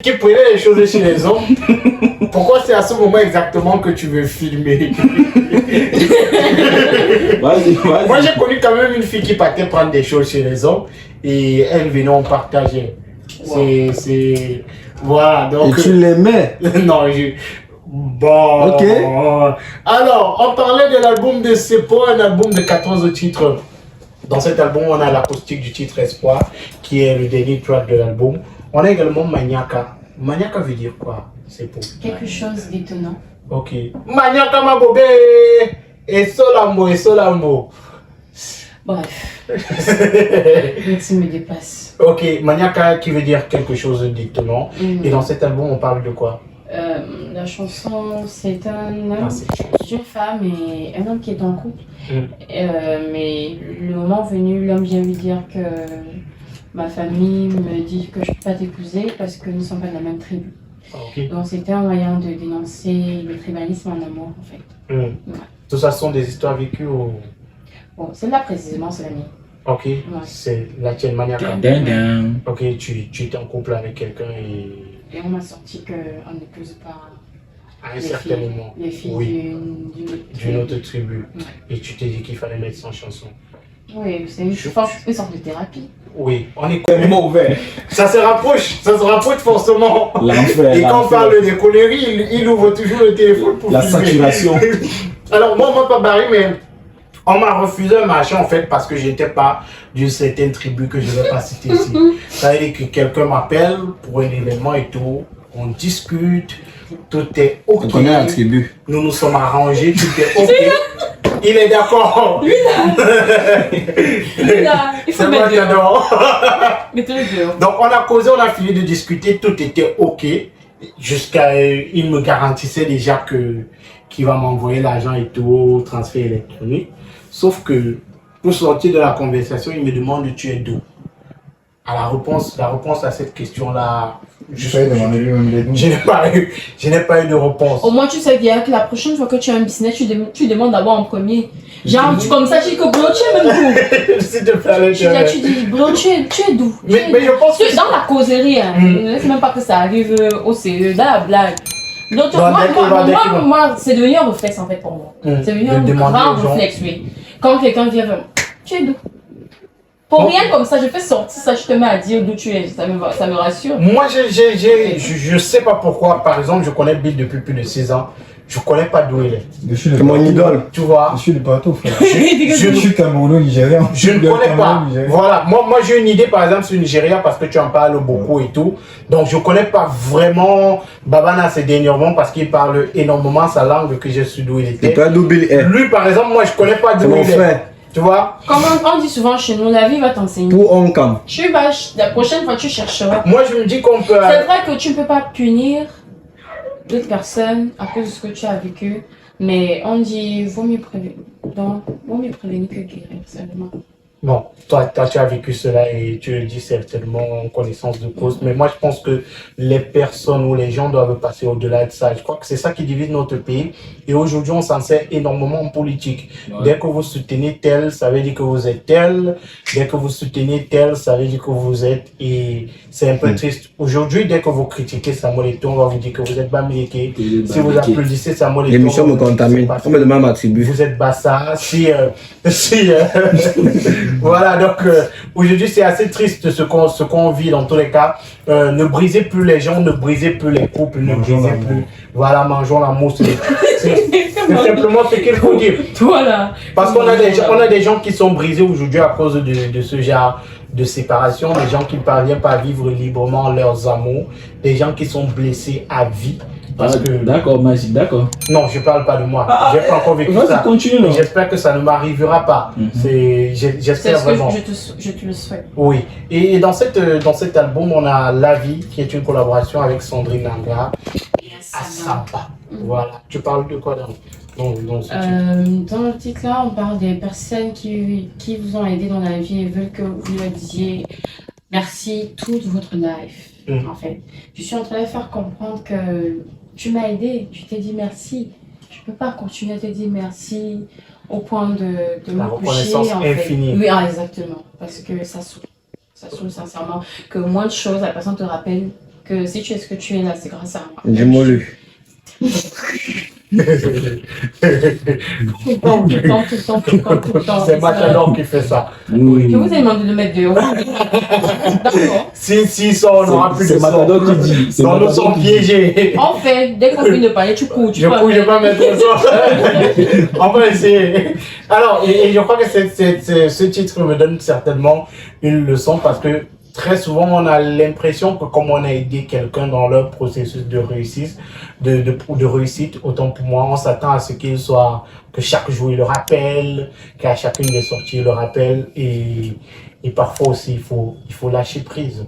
Qui prenait les choses chez les hommes. Pourquoi c'est à ce moment exactement que tu veux filmer? Vas-y. Moi j'ai connu quand même une fille qui partait prendre des choses chez les hommes et elle venait en partager. Wow. C'est... Voilà, donc... Et tu l'aimais? Non, Bon... Ok. Alors, on parlait de l'album de Seppo, un album de 14 titres. Dans cet album, on a l'acoustique du titre Espoir, qui est le dernier track de l'album. On a également Maniaka. Maniaka veut dire quoi, Seppo? Quelque chose d'étonnant. Ok. Maniaka ma bobé et Solambo. Bref. Merci me dépasse. Ok, Maniaka qui veut dire quelque chose d'étonnant. Et dans cet album, on parle de quoi? La chanson, c'est un homme, Ah, une femme et un homme qui est en couple. Mais le moment venu, l'homme vient lui dire que ma famille me dit que je ne peux pas t'épouser parce que nous ne sommes pas de la même tribu. Okay. Donc c'était un moyen de dénoncer le tribalisme en amour en fait. Ouais. Tout ça sont des histoires vécues ou... Bon, celle-là précisément, c'est la mienne. Ok, ouais. C'est la tienne Maniaka. Ok, tu étais en couple avec quelqu'un et... Et on m'a sorti qu'on n'épouse pas à un certain moment. Les filles oui. d'une autre tribu. Ouais. Et tu t'es dit qu'il fallait mettre sans chanson. Oui, c'est une sorte de thérapie. Oui, on est complètement ouvert. Ça se rapproche forcément. L'enfer. Et quand on parle des coléries, il ouvre toujours le téléphone pour la filmer. saturation. Alors moi, on m'a pas barré, mais on m'a refusé un machin en fait parce que je n'étais pas d'une certaine tribu que je ne vais pas citer ici. Ça veut dire que quelqu'un m'appelle pour un événement et tout, on discute, tout est ok. On connaît la tribu. Nous nous sommes arrangés, tout est ok. Il est d'accord. Lui là, il faut mettre dehors. Donc on a causé, on a fini de discuter, tout était ok. Jusqu'à, il me garantissait déjà qu'il va m'envoyer l'argent et tout, transfert électronique. Sauf que pour sortir de la conversation, il me demande tu es d'où. À la réponse à cette question-là, je n'ai pas eu de réponse. Au moins tu sais bien que la prochaine fois que tu as un business, tu demandes d'abord en premier. Genre comme ça tu dis que bro tu es même d'où. S'il te plaît, tu dis bro tu es d'où. Mais je pense que dans la causerie, hein, c'est même pas que ça arrive au sérieux, dans la blague. Donc, moi, c'est devenu un réflexe en fait pour moi. C'est devenu un grand réflexe, oui. Quand quelqu'un vient vers moi, tu es d'où? Pour rien comme ça, je fais sortir ça, je te mets à dire d'où tu es, ça me rassure. Moi, je sais pas pourquoi, par exemple, je connais Bill depuis plus de 6 ans. Je connais pas d'où il est. C'est mon idole. Tu vois. Je suis le bateau, frère. Je suis Cameroun-Nigérien. Je ne connais pas. Voilà. Moi j'ai une idée, par exemple, sur le Nigeria parce que tu en parles beaucoup et tout. Donc, je connais pas vraiment Babana ces dernièrement parce qu'il parle énormément sa langue que je suis d'où il était. Et pas d'où Bill est. Lui, par exemple, moi, je connais pas d'où il est. Tu vois? Comme on dit souvent chez nous, la vie va t'enseigner. Pour on camp. La prochaine fois, tu chercheras. Moi, je me dis qu'on peut... C'est vrai que tu ne peux pas punir d'autres personnes à cause de ce que tu as vécu, mais on dit vaut mieux prévenir que guérir seulement. Bon, toi, tu as vécu cela et tu le dis certainement en connaissance de cause. Mais moi, je pense que les personnes ou les gens doivent passer au-delà de ça. Je crois que c'est ça qui divise notre pays. Et aujourd'hui, on s'en sert énormément en politique. Ouais. Dès que vous soutenez tel, ça veut dire que vous êtes tel. Dès que vous soutenez tel, ça veut dire que vous êtes... Et c'est un peu triste. Aujourd'hui, dès que vous critiquez Samuel Eto'o, on va vous dire que vous êtes Bamileke. Si vous applaudissez Samuel Eto'o... L'émission me contamine. On me demande ma tribu. Vous êtes Bassa. Voilà, donc aujourd'hui c'est assez triste ce qu'on vit dans tous les cas. Ne brisez plus les gens, ne brisez plus les couples, ne brisez plus. Voilà, mangeons l'amour. C'est simplement ce qu'il faut dire. Voilà. Parce qu'on a des gens qui sont brisés aujourd'hui à cause de ce genre de séparation, des gens qui ne parviennent pas à vivre librement leurs amours, des gens qui sont blessés à vie. D'accord, Magic, d'accord. Non, je parle pas de moi. J'ai pas encore vécu ça. J'espère que ça ne m'arrivera pas. J'espère vraiment. Je te le souhaite. Oui. Et dans cet album, on a La Vie, qui est une collaboration avec Sandrine Nanga et Asamba. Voilà. Tu parles de quoi dans ce titre? Dans le titre là, on parle des personnes qui vous ont aidé dans la vie et veulent que vous leur disiez merci toute votre life. En fait, je suis en train de faire comprendre que tu m'as aidé, tu t'es dit merci. Je peux pas continuer à te dire merci au point de la me reconnaissance coucher. infinie. Oui, exactement. Parce que ça saoule sincèrement. Que moins de choses, la personne te rappelle que si tu es ce que tu es là, c'est grâce à moi. Dis-moi lui. Tout le temps. C'est Matador qui fait ça. Je vous ai demandé de mettre 2 euros. D'accord. Si ça, on n'aura plus de C'est Matador qui dit. C'est Dans nous Matador sommes qui dit. piégés. En fait, dès qu'on finit de parler, tu cours. Je vais pas mettre ça. On va essayer. Alors, et je crois que ce titre me donne certainement une leçon parce que très souvent, on a l'impression que comme on a aidé quelqu'un dans leur processus de réussite, de réussite, autant pour moi, on s'attend à ce qu'il soit, que chaque jour il le rappelle, qu'à chacune des sorties il le rappelle et parfois aussi il faut lâcher prise.